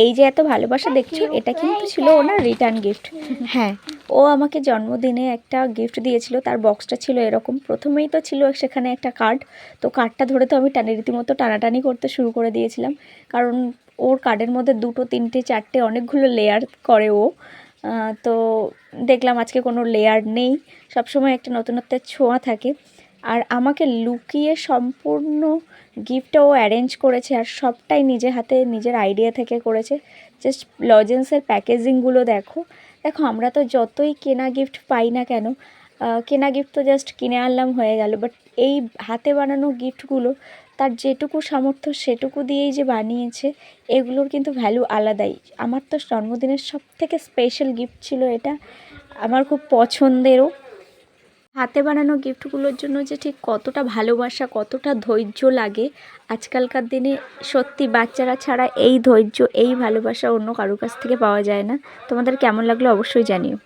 এই যে এত ভালোবাসা দেখছো, এটা কিন্তু ছিল ওনার রিটার্ন গিফট। হ্যাঁ, ও আমাকে জন্মদিনে একটা গিফট দিয়েছিল। তার বক্সটা ছিল এরকম। প্রথমেই তো ছিল সেখানে একটা কার্ড। তো কার্ডটা ধরে তো আমি রীতিমতো টানাটানি করতে শুরু করে দিয়েছিলাম, কারণ ওর কার্ডের মধ্যে 2, 3, 4 অনেকগুলো লেয়ার করে ও। তো দেখলাম আজকে কোনো লেয়ার নেই, সবসময় একটা নতুনত্বের ছোঁয়া থাকে। আর আমাকে লুকিয়ে সম্পূর্ণ গিফটটা ও অ্যারেঞ্জ করেছে, আর সবটাই নিজে হাতে নিজের আইডিয়া থেকে করেছে। জাস্ট লজেন্সের প্যাকেজিংগুলো দেখো। দেখো, আমরা তো যতই কেনা গিফট পাই না কেন, কেনা গিফট তো জাস্ট কিনে আনলাম হয়ে গেল, বাট এই হাতে বানানো গিফটগুলো তার যেটুকু সামর্থ্য সেটুকু দিয়েই যে বানিয়েছে, এগুলোর কিন্তু ভ্যালু আলাদাই। আমার তো জন্মদিনের সবথেকে স্পেশাল গিফট ছিল এটা, আমার খুব পছন্দেরও। হাতে বানানো গিফটগুলোর জন্য যে ঠিক কতটা ভালোবাসা, কতটা ধৈর্য লাগে, আজকালকার দিনে সত্যি বাচ্চারা ছাড়া এই ধৈর্য, এই ভালোবাসা অন্য কারোর কাছ থেকে পাওয়া যায় না। তোমাদের কেমন লাগলো অবশ্যই জানিও।